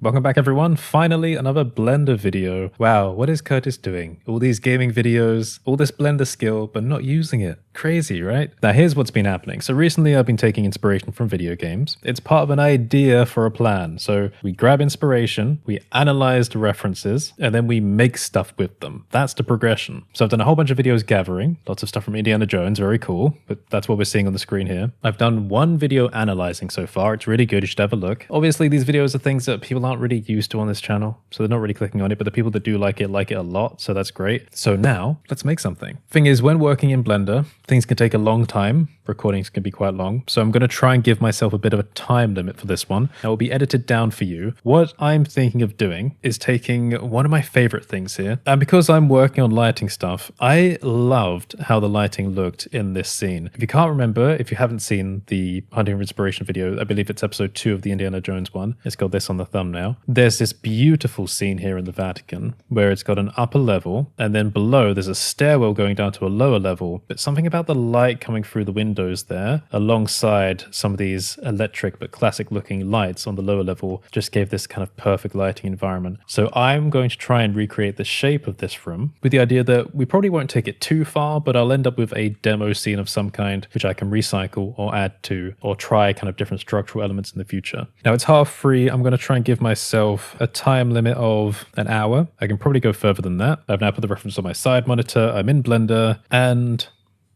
Welcome back everyone, finally another Blender video. Wow, what is Curtis doing? All these gaming videos, all this Blender skill, but not using it. Crazy, right? Now here's what's been happening. So recently I've been taking inspiration from video games. It's part of an idea for a plan. So we grab inspiration, we analyze the references, and then we make stuff with them. That's the progression. So I've done a whole bunch of videos gathering, lots of stuff from Indiana Jones, very cool, but that's what we're seeing on the screen here. I've done one video analyzing so far. It's really good, you should have a look. Obviously these videos are things that people aren't really used to on this channel, so they're not really clicking on it, but the people that do like it a lot, so that's great. So now let's make something. Thing is, when working in Blender, things can take a long time. Recordings can be quite long. So I'm going to try and give myself a bit of a time limit for this one. It will be edited down for you. What I'm thinking of doing is taking one of my favorite things here. And because I'm working on lighting stuff, I loved how the lighting looked in this scene. If you can't remember, if you haven't seen the Hunting for Inspiration video, I believe it's episode 2 of the Indiana Jones one. It's got this on the thumbnail. There's this beautiful scene here in the Vatican where it's got an upper level and then below there's a stairwell going down to a lower level, but something about the light coming through the windows there alongside some of these electric but classic looking lights on the lower level just gave this kind of perfect lighting environment. So I'm going to try and recreate the shape of this room with the idea that we probably won't take it too far, but I'll end up with a demo scene of some kind which I can recycle or add to or try kind of different structural elements in the future. Now it's half free. I'm going to try and give myself a time limit of an hour. I can probably go further than that. I've now put the reference on my side monitor. I'm in Blender and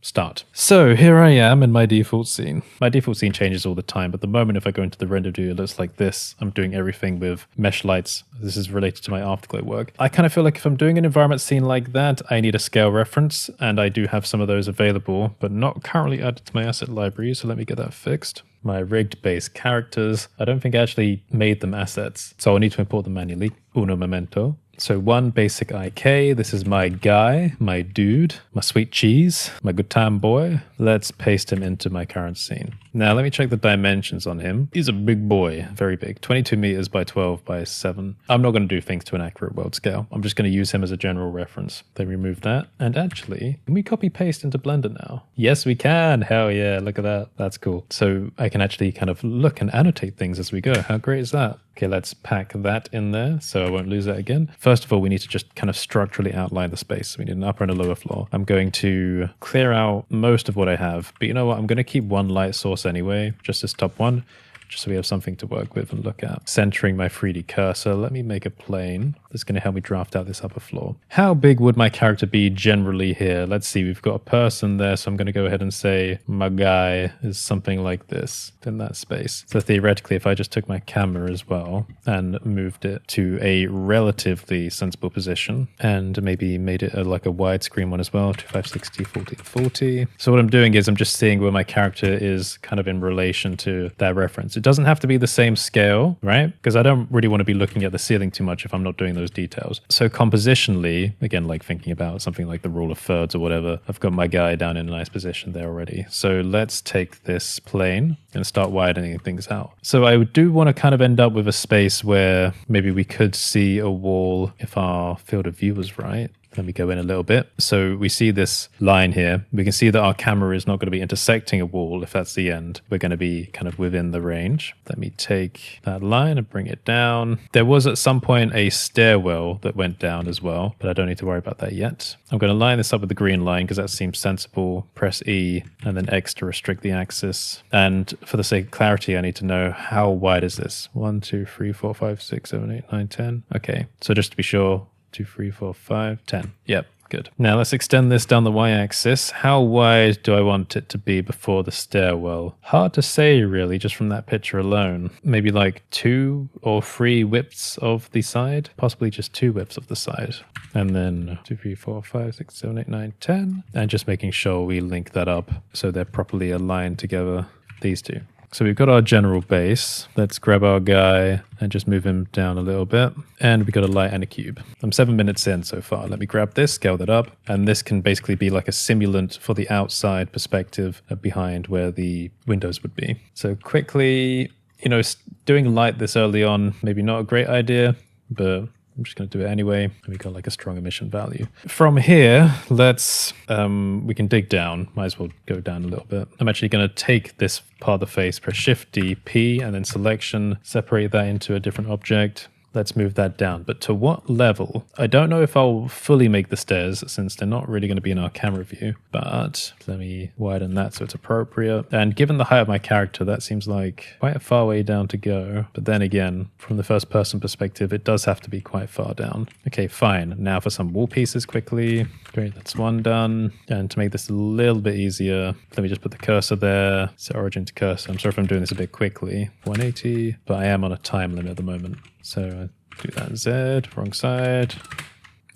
start. So here I am in my default scene. My default scene changes all the time, but the moment if I go into the render view, it looks like this. I'm doing everything with mesh lights. This is related to my afterglow work. I kind of feel like if I'm doing an environment scene like that, I need a scale reference, and I do have some of those available, but not currently added to my asset library, so let me get that fixed. My rigged base characters, I don't think I actually made them assets, so I'll need to import them manually. Uno momento. So one basic IK, this is my guy, my dude, my sweet cheese, my good time boy. Let's paste him into my current scene. Now let me check the dimensions on him. He's a big boy, very big, 22 meters by 12 by 7. I'm not going to do things to an accurate world scale. I'm just going to use him as a general reference. Then remove that. And actually, can we copy paste into Blender now? Yes, we can. Hell yeah, look at that. That's cool. So I can actually kind of look and annotate things as we go. How great is that? Okay, let's pack that in there so I won't lose that again. First of all, we need to just kind of structurally outline the space. We need an upper and a lower floor. I'm going to clear out most of what I have, but you know what? I'm going to keep one light source anyway, just this top one, just so we have something to work with and look at. Centering my 3D cursor, let me make a plane that's going to help me draft out this upper floor. How big would my character be generally here? Let's see, we've got a person there, so I'm going to go ahead and say my guy is something like this in that space. So theoretically, if I just took my camera as well and moved it to a relatively sensible position and maybe made it like a widescreen one as well, 2560, 1440. So what I'm doing is I'm just seeing where my character is kind of in relation to that reference. It doesn't have to be the same scale, right? Because I don't really want to be looking at the ceiling too much if I'm not doing those details. So compositionally, again, like thinking about something like the rule of thirds or whatever, I've got my guy down in a nice position there already. So let's take this plane and start widening things out. So I do want to kind of end up with a space where maybe we could see a wall if our field of view was right. Let me go in a little bit. So we see this line here. We can see that our camera is not going to be intersecting a wall if that's the end. We're going to be kind of within the range. Let me take that line and bring it down. There was at some point a stairwell that went down as well, but I don't need to worry about that yet. I'm going to line this up with the green line because that seems sensible. Press E and then X to restrict the axis. And for the sake of clarity, I need to know how wide is this? 1, 2, 3, 4, 5, 6, 7, 8, 9, 10. Okay, so just to be sure, 2, 3, 4, 5, 10. Yep, good. Now let's extend this down the y-axis. How wide do I want it to be before the stairwell? Hard to say really, just from that picture alone. Maybe like 2 or 3 widths of the side, possibly just 2 widths of the side. And then 2, 3, 4, 5, 6, 7, 8, 9, 10. And just making sure we link that up so they're properly aligned together, these two. So we've got our general base. Let's grab our guy and just move him down a little bit. And we've got a light and a cube. I'm 7 minutes in so far. Let me grab this, scale that up. And this can basically be like a simulant for the outside perspective behind where the windows would be. So quickly, you know, doing light this early on, maybe not a great idea, but I'm just going to do it anyway. And we got like a strong emission value. From here, let's, we can dig down. Might as well go down a little bit. I'm actually going to take this part of the face, press Shift D, P, and then selection, separate that into a different object. let's move that down. But to what level? I don't know if I'll fully make the stairs since they're not really going to be in our camera view, but let me widen that so it's appropriate. And given the height of my character, that seems like quite a far way down to go. But then again, from the first person perspective, it does have to be quite far down. Okay, fine. Now for some wall pieces quickly. Great, that's one done. And to make this a little bit easier, let me just put the cursor there. Set origin to cursor. I'm sorry if I'm doing this a bit quickly. 180, but I am on a time limit at the moment. So do that Z, wrong side.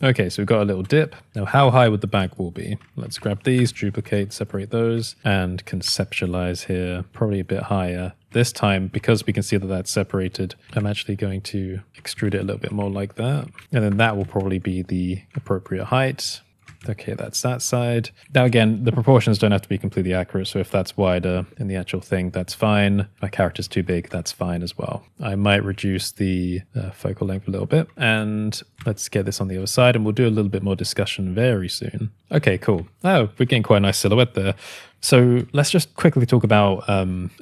Okay, so we've got a little dip. Now, how high would the back wall be? Let's grab these, duplicate, separate those, and conceptualize here, probably a bit higher. This time, because we can see that that's separated, I'm actually going to extrude it a little bit more like that. And then that will probably be the appropriate height. Okay, that's that side. Now again, the proportions don't have to be completely accurate, so if that's wider in the actual thing, that's fine. If my character's too big, that's fine as well. I might reduce the focal length a little bit, and let's get this on the other side, and we'll do a little bit more discussion very soon. Okay, cool. Oh, we're getting quite a nice silhouette there. So let's just quickly talk about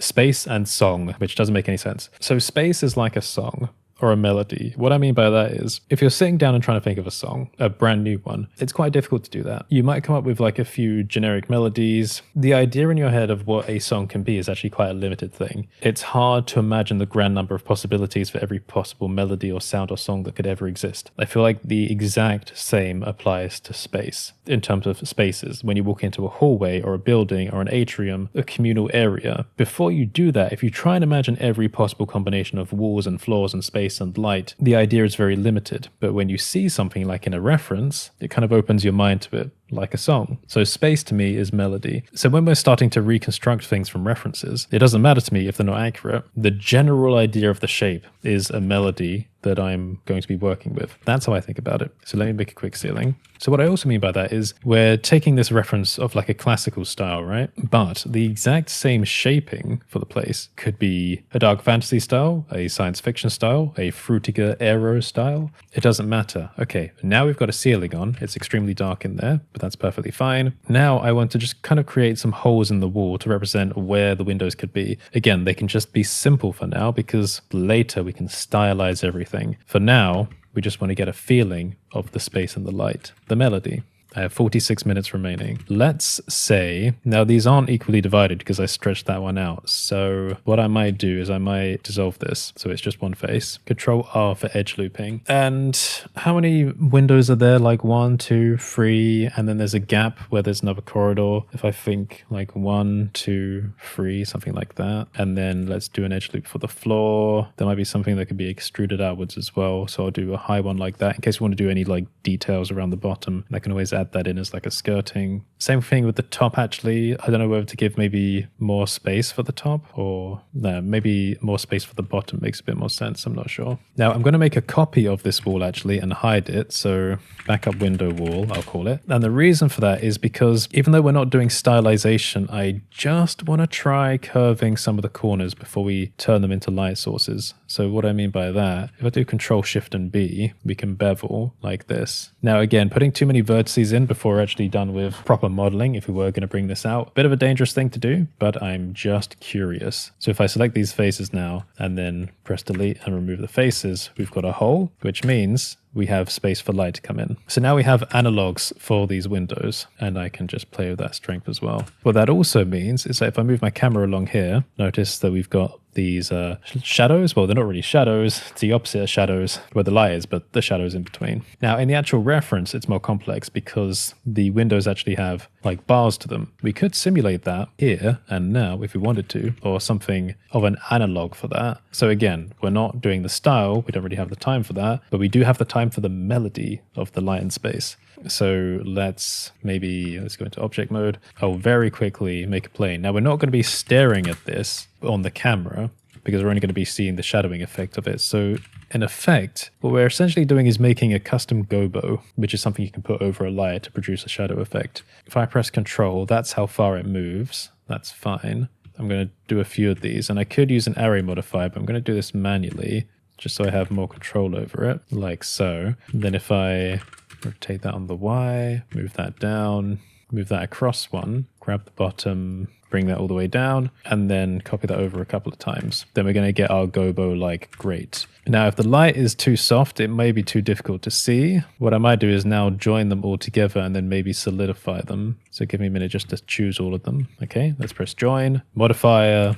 space and song, which doesn't make any sense. So space is like a song or a melody. What I mean by that is, if you're sitting down and trying to think of a song, a brand new one, it's quite difficult to do that. You might come up with like a few generic melodies. The idea in your head of what a song can be is actually quite a limited thing. It's hard to imagine the grand number of possibilities for every possible melody or sound or song that could ever exist. I feel like the exact same applies to space in terms of spaces. When you walk into a hallway or a building or an atrium, a communal area, before you do that, if you try and imagine every possible combination of walls and floors and space and light, the idea is very limited. But when you see something like in a reference, it kind of opens your mind to it, like a song. So space to me is melody. So when we're starting to reconstruct things from references, it doesn't matter to me if they're not accurate. The general idea of the shape is a melody that I'm going to be working with. That's how I think about it. So let me make a quick ceiling. So what I also mean by that is we're taking this reference of like a classical style, right? But the exact same shaping for the place could be a dark fantasy style, a science fiction style, a fruitiger aero style. It doesn't matter. Okay, now we've got a ceiling on. It's extremely dark in there, but that's perfectly fine. Now I want to just kind of create some holes in the wall to represent where the windows could be. Again, they can just be simple for now because later we can stylize everything. For now, we just want to get a feeling of the space and the light, the melody. I have 46 minutes remaining. Let's say, now these aren't equally divided because I stretched that one out. So what I might do is I might dissolve this. So it's just one face. Control R for edge looping. And how many windows are there? Like 1, 2, 3. And then there's a gap where there's another corridor. If I think like 1, 2, 3, something like that. And then let's do an edge loop for the floor. There might be something that could be extruded outwards as well. So I'll do a high one like that in case we want to do any like details around the bottom. And I can always add that in as like a skirting. Same thing with the top actually. I don't know whether to give maybe more space for the top or no, maybe more space for the bottom makes a bit more sense. I'm not sure. Now I'm going to make a copy of this wall actually and hide it. So backup window wall, I'll call it. And the reason for that is because even though we're not doing stylization, I just want to try curving some of the corners before we turn them into light sources. So what I mean by that, if I do Control Shift and B, we can bevel like this. Now again, putting too many vertices in before we're actually done with proper modeling, if we were going to bring this out, bit of a dangerous thing to do, but I'm just curious. So if I select these faces now and then press delete and remove the faces, we've got a hole, which means we have space for light to come in. So now we have analogs for these windows, and I can just play with that strength as well. What that also means is that if I move my camera along here, notice that we've got these shadows. Well, they're not really shadows. It's the opposite of shadows where the light is, but the shadows in between. Now, in the actual reference, it's more complex because the windows actually have like bars to them. We could simulate that here and now if we wanted to, or something of an analog for that. So again, we're not doing the style. We don't really have the time for that, but we do have the time for the melody of the light and space. So let's go into object mode. I'll very quickly make a plane. Now we're not going to be staring at this on the camera because we're only going to be seeing the shadowing effect of it. So in effect, what we're essentially doing is making a custom gobo, which is something you can put over a layer to produce a shadow effect. If I press Control, that's how far it moves. That's fine. I'm going to do a few of these, and I could use an array modifier, but I'm going to do this manually just so I have more control over it, like so. And then if I rotate that on the Y, move that down, move that across one, grab the bottom, bring that all the way down, and then copy that over a couple of times. Then we're going to get our gobo-like grate. Now, if the light is too soft, it may be too difficult to see. What I might do is now join them all together and then maybe solidify them. So give me a minute just to choose all of them. Okay, let's press join, modifier,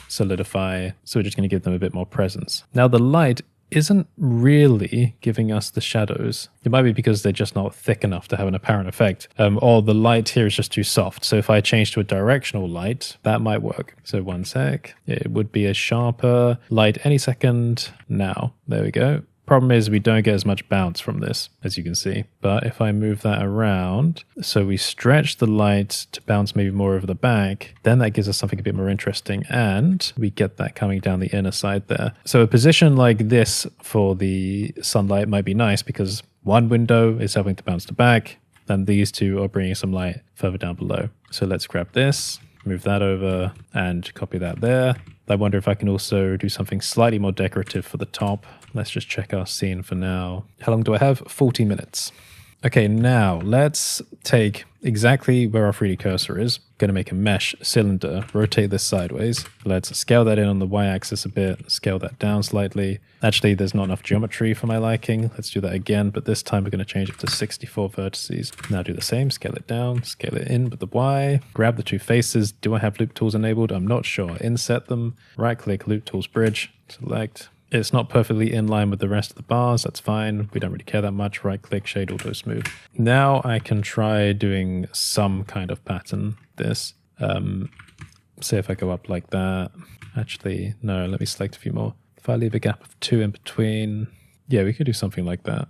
solidify. So we're just going to give them a bit more presence. Now the light isn't really giving us the shadows. It might be because they're just not thick enough to have an apparent effect, or the light here is just too soft. So if I change to a directional light, that might work. So one sec, it would be a sharper light any second now. There we go. Problem is we don't get as much bounce from this, as you can see. But if I move that around, so we stretch the light to bounce maybe more over the back, then that gives us something a bit more interesting, and we get that coming down the inner side there. So a position like this for the sunlight might be nice because one window is helping to bounce the back, and these two are bringing some light further down below. So let's grab this, move that over, and copy that there. I wonder if I can also do something slightly more decorative for the top. Let's just check our scene for now. How long do I have? 40 minutes. Okay, now let's take exactly where our 3D cursor is. Going to make a mesh cylinder, rotate this sideways. Let's scale that in on the y-axis a bit, scale that down slightly. Actually, there's not enough geometry for my liking. Let's do that again, but this time we're going to change it to 64 vertices. Now do the same, scale it down, scale it in with the y. Grab the two faces. Do I have loop tools enabled? I'm not sure. Inset them, right-click, loop tools bridge, select. It's not perfectly in line with the rest of the bars. That's fine. We don't really care that much. Right click, shade auto smooth. Now I can try doing some kind of pattern. This, say if I go up like that. Actually, no, let me select a few more. If I leave a gap of 2 in between, yeah, we could do something like that.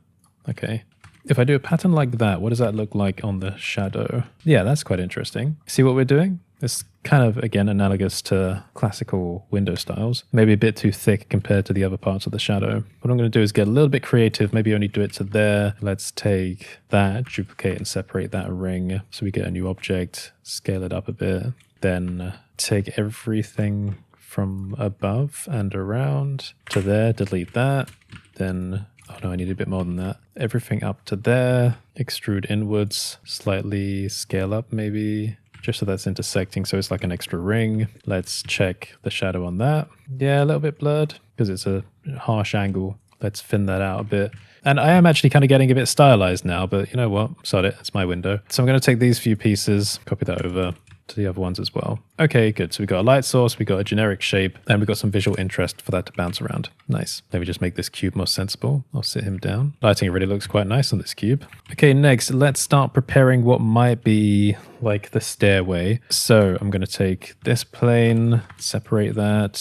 Okay. If I do a pattern like that, what does that look like on the shadow? Yeah, that's quite interesting. See what we're doing? It's kind of, again, analogous to classical window styles. Maybe a bit too thick compared to the other parts of the shadow. What I'm going to do is get a little bit creative, maybe only do it to there. Let's take that, duplicate and separate that ring. So we get a new object, scale it up a bit. Then take everything from above and around to there, delete that. Then, oh no, I need a bit more than that. Everything up to there, extrude inwards, slightly scale up maybe. Just so that's intersecting, so it's like an extra ring. Let's check the shadow on that. Yeah, a little bit blurred because it's a harsh angle. Let's thin that out a bit. And I am actually kind of getting a bit stylized now, but you know what? Sod it, it's my window. So I'm going to take these few pieces, copy that over to the other ones as well. Okay, good. So we got a light source, we got a generic shape, and we got some visual interest for that to bounce around. Nice. Let me just make this cube more sensible. I'll sit him down. Lighting really looks quite nice on this cube. Okay, next, let's start preparing what might be like the stairway. So I'm going to take this plane, separate that,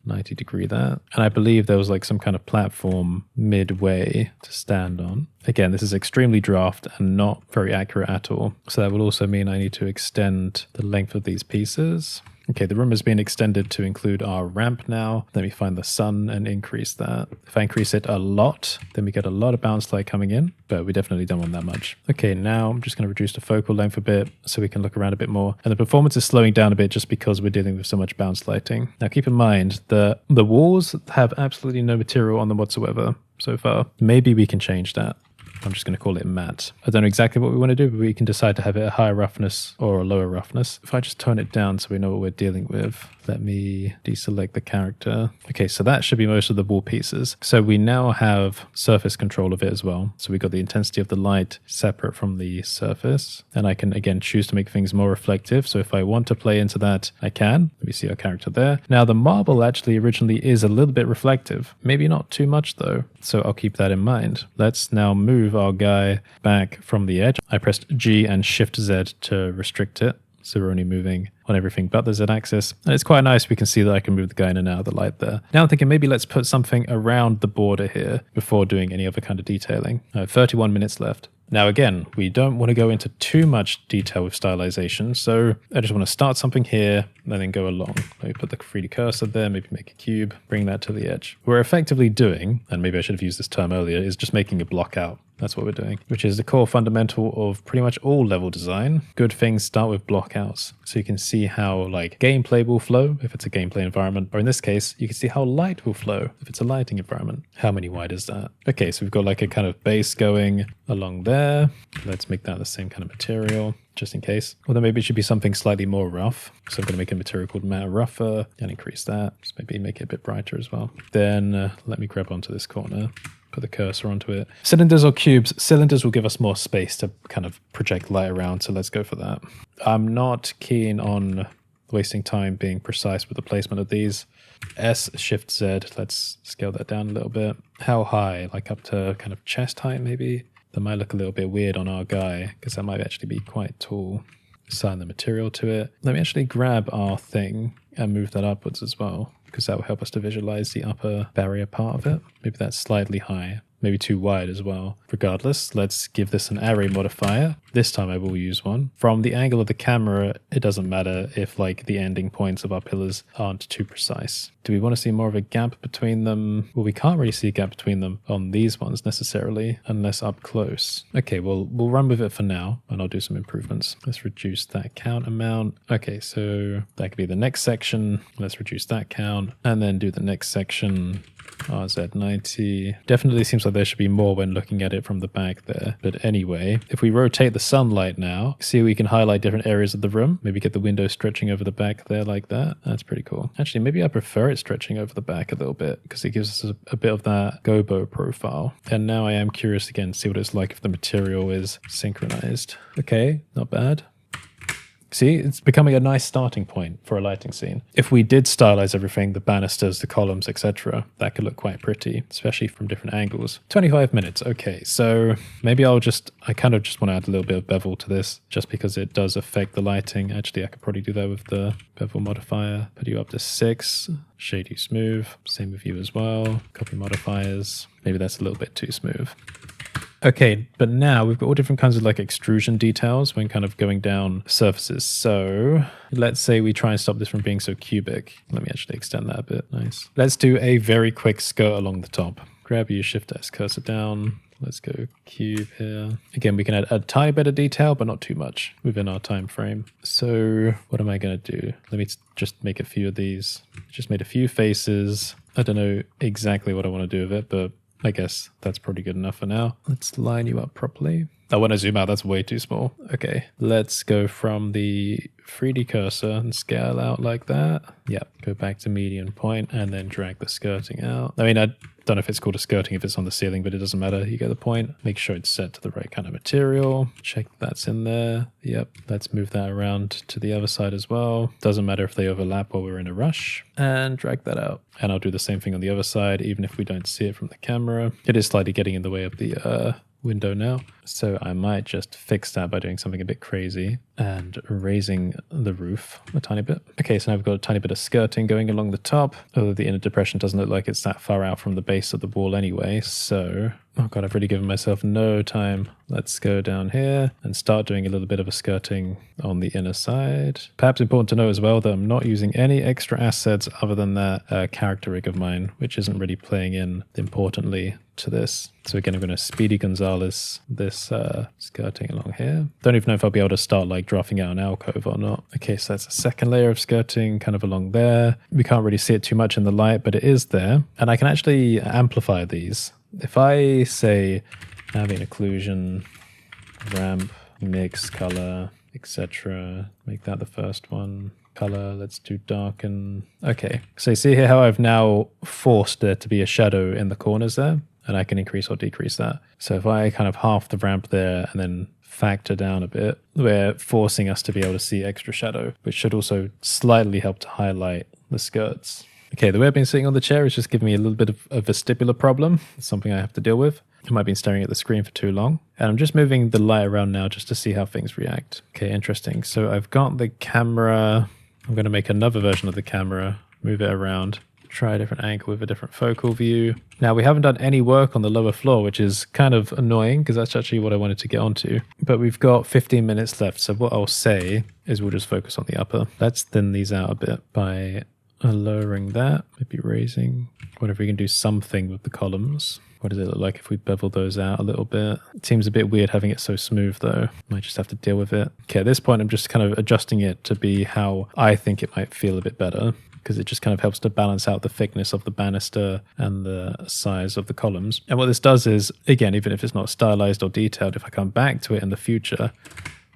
90-degree that. And I believe there was like some kind of platform midway to stand on. Again, this is extremely draft and not very accurate at all. So that will also mean I need to extend the length of these pieces. Okay, the room has been extended to include our ramp now. Let me find the sun and increase that. If I increase it a lot, then we get a lot of bounce light coming in, but we definitely don't want that much. Okay, now I'm just going to reduce the focal length a bit so we can look around a bit more. And the performance is slowing down a bit just because we're dealing with so much bounce lighting. Now keep in mind that the walls have absolutely no material on them whatsoever so far. Maybe we can change that. I'm just going to call it matte. I don't know exactly what we want to do, but we can decide to have it a higher roughness or a lower roughness. If I just tone it down so we know what we're dealing with, let me deselect the character. Okay, so that should be most of the wall pieces. So we now have surface control of it as well. So we got the intensity of the light separate from the surface. And I can, again, choose to make things more reflective. So if I want to play into that, I can. Let me see our character there. Now the marble actually originally is a little bit reflective. Maybe not too much though. So I'll keep that in mind. Let's now move our guy back from the edge. I pressed G and Shift Z to restrict it. So we're only moving on everything but the Z axis. And it's quite nice. We can see that I can move the guy in and out of the light there. Now I'm thinking maybe let's put something around the border here before doing any other kind of detailing. 31 minutes left. Now again, we don't want to go into too much detail with stylization, so I just want to start something here and then go along. Maybe put the 3D cursor there, maybe make a cube, bring that to the edge. What we're effectively doing, and maybe I should have used this term earlier, is just making a blockout. That's what we're doing, which is the core fundamental of pretty much all level design. Good things start with blockouts. So you can see how like gameplay will flow if it's a gameplay environment, or in this case, you can see how light will flow if it's a lighting environment. How many wide is that? Okay, so we've got like a kind of base going along there. Let's make that the same kind of material. just in case. Or then maybe it should be something slightly more rough. So I'm going to make a material called matte rougher and increase that. Just maybe make it a bit brighter as well. Then let me grab onto this corner. Put the cursor onto it. Cylinders or cubes? Cylinders will give us more space to kind of project light around, so let's go for that. I'm not keen on wasting time being precise with the placement of these. S, Shift, Z, let's scale that down a little bit. How high? Like up to kind of chest height maybe? That might look a little bit weird on our guy, because that might actually be quite tall. Assign the material to it. Let me actually grab our thing and move that upwards as well, because that will help us to visualize the upper barrier part of it. Maybe that's slightly high, maybe too wide as well. Regardless, let's give this an array modifier. This time I will use one. From the angle of the camera, it doesn't matter if like the ending points of our pillars aren't too precise. Do we want to see more of a gap between them? Well, we can't really see a gap between them on these ones necessarily, unless up close. Okay, well, we'll run with it for now, and I'll do some improvements. Let's reduce that count amount. Okay, so that could be the next section. Let's reduce that count, and then do the next section. RZ90. Definitely seems like there should be more when looking at it from the back there. But anyway, if we rotate the sunlight now, see we can highlight different areas of the room. Maybe get the window stretching over the back there like that. That's pretty cool. Actually, maybe I prefer it stretching over the back a little bit because it gives us a bit of that gobo profile. And now I am curious again to see what it's like if the material is synchronized. Okay, not bad. See, it's becoming a nice starting point for a lighting scene. If we did stylize everything, the banisters, the columns, etc., that could look quite pretty, especially from different angles. 25 minutes, okay, so maybe I kind of just want to add a little bit of bevel to this, just because it does affect the lighting. Actually, I could probably do that with the bevel modifier. Put you up to 6, shade you smooth, same with you as well. Copy modifiers, maybe that's a little bit too smooth. Okay, but now we've got all different kinds of like extrusion details when kind of going down surfaces. So let's say we try and stop this from being so cubic. Let me actually extend that a bit. Nice. Let's do a very quick skirt along the top. Grab your Shift S cursor down. Let's go cube here. Again, we can add a tiny bit of detail, but not too much within our time frame. So what am I going to do? Let me just make a few of these. Just made a few faces. I don't know exactly what I want to do with it, but I guess that's probably good enough for now. Let's line you up properly. Oh, when I zoom out, that's way too small. Okay, let's go from the 3D cursor and scale out like that. Yep, go back to median point and then drag the skirting out. I mean, I don't know if it's called a skirting if it's on the ceiling, but it doesn't matter. You get the point. Make sure it's set to the right kind of material. Check that's in there. Yep, let's move that around to the other side as well. Doesn't matter if they overlap while we're in a rush. And drag that out. And I'll do the same thing on the other side, even if we don't see it from the camera. It is slightly getting in the way of the window now. So I might just fix that by doing something a bit crazy and raising the roof a tiny bit. Okay, so now we've got a tiny bit of skirting going along the top, although the inner depression doesn't look like it's that far out from the base of the wall anyway. So, oh god, I've really given myself no time. Let's go down here and start doing a little bit of a skirting on the inner side. Perhaps important to know as well that I'm not using any extra assets other than that character rig of mine, which isn't really playing in importantly to this. So again, I'm going to Speedy Gonzalez this skirting along here. Don't even know if I'll be able to start like drafting out an alcove or not. Okay, so that's a second layer of skirting kind of along there. We can't really see it too much in the light, but it is there. And I can actually amplify these. If I say ambient occlusion, ramp, mix, color, etc. Make that the first one. Color, let's do darken. Okay, so you see here how I've now forced there to be a shadow in the corners there, and I can increase or decrease that. So if I kind of half the ramp there and then factor down a bit, we're forcing us to be able to see extra shadow, which should also slightly help to highlight the skirts. Okay, the way I've been sitting on the chair is just giving me a little bit of a vestibular problem. It's something I have to deal with. I might have been staring at the screen for too long. And I'm just moving the light around now just to see how things react. Okay, interesting. So I've got the camera. I'm going to make another version of the camera, move it around, try a different angle with a different focal view. Now, we haven't done any work on the lower floor, which is kind of annoying because that's actually what I wanted to get onto. But we've got 15 minutes left. So what I'll say is we'll just focus on the upper. Let's thin these out a bit by lowering that, maybe raising. What if we can do something with the columns? What does it look like if we bevel those out a little bit? It seems a bit weird having it so smooth though. Might just have to deal with it. Okay, at this point I'm just kind of adjusting it to be how I think it might feel a bit better, because it just kind of helps to balance out the thickness of the banister and the size of the columns. And what this does is, again, even if it's not stylized or detailed, if I come back to it in the future,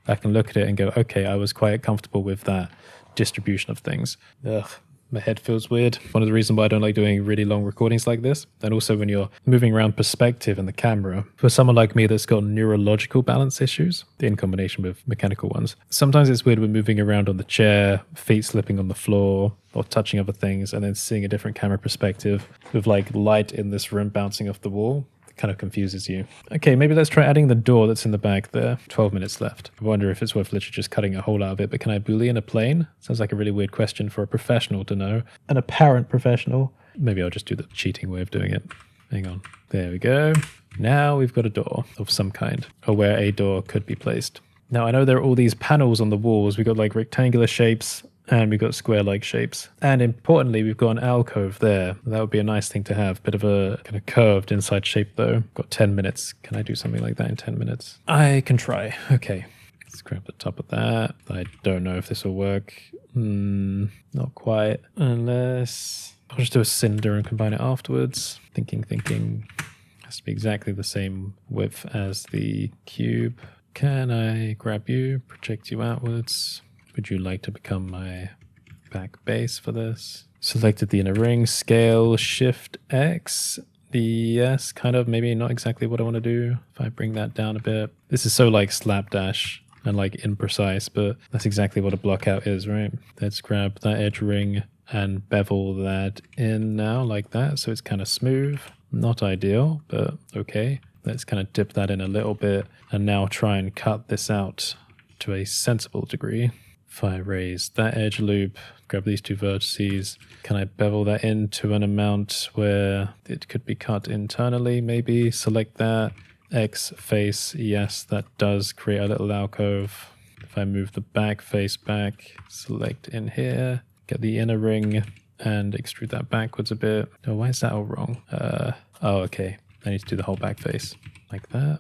I can look at it and go, okay, I was quite comfortable with that distribution of things. Ugh. My head feels weird. One of the reasons why I don't like doing really long recordings like this, and also when you're moving around perspective in the camera, for someone like me that's got neurological balance issues, in combination with mechanical ones, sometimes it's weird when moving around on the chair, feet slipping on the floor, or touching other things, and then seeing a different camera perspective with like light in this room bouncing off the wall. Kind of confuses you. Okay, maybe let's try adding the door that's in the back there. 12 minutes left. I wonder if it's worth literally just cutting a hole out of it, but can I boolean a plane? Sounds like a really weird question for a professional to know. An apparent professional. Maybe I'll just do the cheating way of doing it. Hang on. There we go. Now we've got a door of some kind, or where a door could be placed. Now I know there are all these panels on the walls. We've got like rectangular shapes, and we've got square-like shapes. And importantly, we've got an alcove there. That would be a nice thing to have. Bit of a kind of curved inside shape though. Got 10 minutes. Can I do something like that in 10 minutes? I can try. Okay. Let's grab the top of that. I don't know if this will work. Not quite. Unless... I'll just do a cinder and combine it afterwards. Thinking. Has to be exactly the same width as the cube. Can I grab you, project you outwards? Would you like to become my back base for this? Selected the inner ring, scale, shift X. Yes, kind of, maybe not exactly what I want to do. If I bring that down a bit. This is so like slapdash and like imprecise, but that's exactly what a blockout is, right? Let's grab that edge ring and bevel that in now like that. So it's kind of smooth. Not ideal, but okay. Let's kind of dip that in a little bit and now try and cut this out to a sensible degree. If I raise that edge loop, grab these two vertices, can I bevel that into an amount where it could be cut internally? Maybe select that, X face, yes, that does create a little alcove. If I move the back face back, select in here, get the inner ring and extrude that backwards a bit. Oh, why is that all wrong? Oh, okay. I need to do the whole back face like that.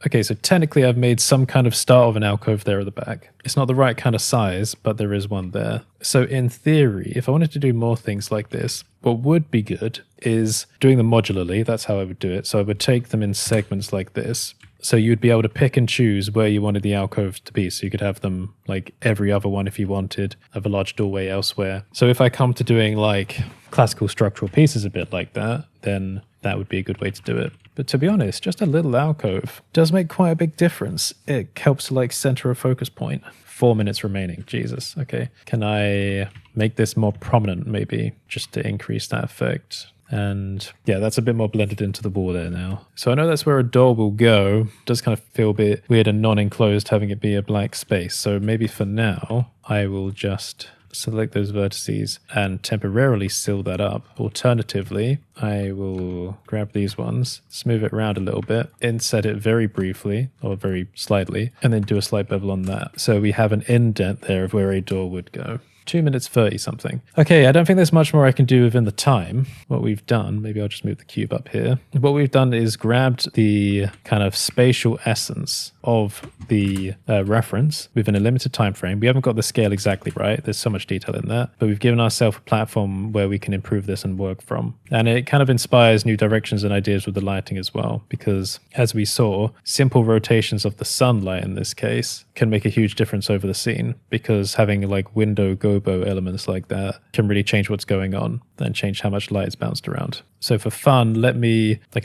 Okay, so technically I've made some kind of start of an alcove there at the back. It's not the right kind of size, but there is one there. So in theory, if I wanted to do more things like this, what would be good is doing them modularly. That's how I would do it. So I would take them in segments like this. So you'd be able to pick and choose where you wanted the alcove to be. So you could have them like every other one if you wanted, have a large doorway elsewhere. So if I come to doing like classical structural pieces a bit like that, then that would be a good way to do it. But to be honest, just a little alcove does make quite a big difference. It helps to like center a focus point. 4 minutes remaining. Jesus. Okay. Can I make this more prominent maybe just to increase that effect? And yeah, that's a bit more blended into the wall there now. So I know that's where a door will go. It does kind of feel a bit weird and non-enclosed having it be a black space. So maybe for now, I will just select those vertices and temporarily seal that up. Alternatively, I will grab these ones, smooth it around a little bit, inset it very briefly or very slightly, and then do a slight bevel on that. So we have an indent there of where a door would go. 2 minutes 30 something. Okay, I don't think there's much more I can do within the time. What we've done, maybe I'll just move the cube up here. What we've done is grabbed the kind of spatial essence of the reference within a limited time frame. We haven't got the scale exactly right. There's so much detail in that, but we've given ourselves a platform where we can improve this and work from. And it kind of inspires new directions and ideas with the lighting as well, because as we saw, simple rotations of the sunlight in this case can make a huge difference over the scene, because having like window gobo elements like that can really change what's going on and change how much light is bounced around. So for fun, I can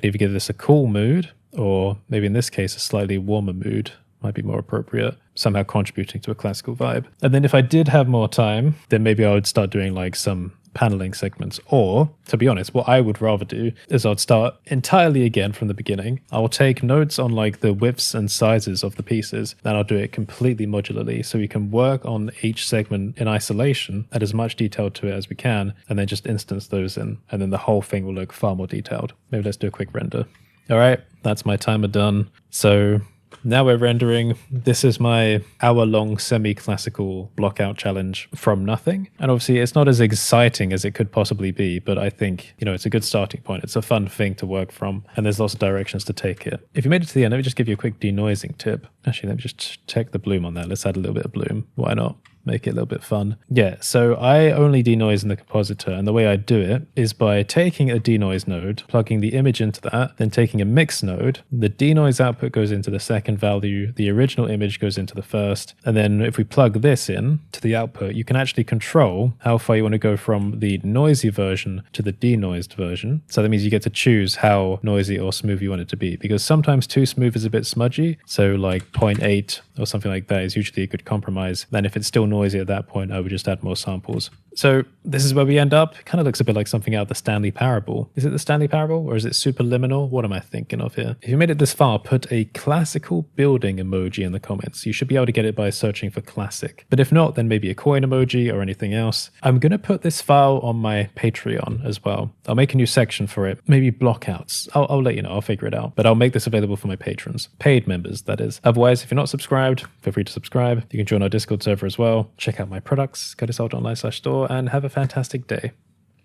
either give this a cool mood, or maybe in this case, a slightly warmer mood might be more appropriate, somehow contributing to a classical vibe. And then if I did have more time, then maybe I would start doing like some paneling segments. Or, to be honest, what I would rather do is I'd start entirely again from the beginning. I'll take notes on like the widths and sizes of the pieces, and I'll do it completely modularly, so we can work on each segment in isolation, add as much detail to it as we can, and then just instance those in, and then the whole thing will look far more detailed. Maybe let's do a quick render. All right, that's my timer done. So now we're rendering. This is my hour-long semi-classical blockout challenge from nothing. And obviously it's not as exciting as it could possibly be, but I think, it's a good starting point. It's a fun thing to work from, and there's lots of directions to take it. If you made it to the end, let me just give you a quick denoising tip. Actually, let me just check the bloom on that. Let's add a little bit of bloom. Why not? make it a little bit fun. Yeah, so I only denoise in the compositor, and the way I do it is by taking a denoise node, plugging the image into that, then taking a mix node. The denoise output goes into the second value, the original image goes into the first, and then if we plug this in to the output, you can actually control how far you want to go from the noisy version to the denoised version. So that means you get to choose how noisy or smooth you want it to be, because sometimes too smooth is a bit smudgy, so like 0.8 or something like that is usually a good compromise. Then if it's still noisy at that point, I would just add more samples. So this is where we end up. It kind of looks a bit like something out of the Stanley Parable. Is it the Stanley Parable or is it superliminal? What am I thinking of here? If you made it this far, put a classical building emoji in the comments. You should be able to get it by searching for classic. But if not, then maybe a coin emoji or anything else. I'm going to put this file on my Patreon as well. I'll make a new section for it. Maybe blockouts. I'll let you know. I'll figure it out. But I'll make this available for my patrons. Paid members, that is. Otherwise, if you're not subscribed, feel free to subscribe. You can join our Discord server as well. Check out my products. Go to holt.online/store and have a fantastic day.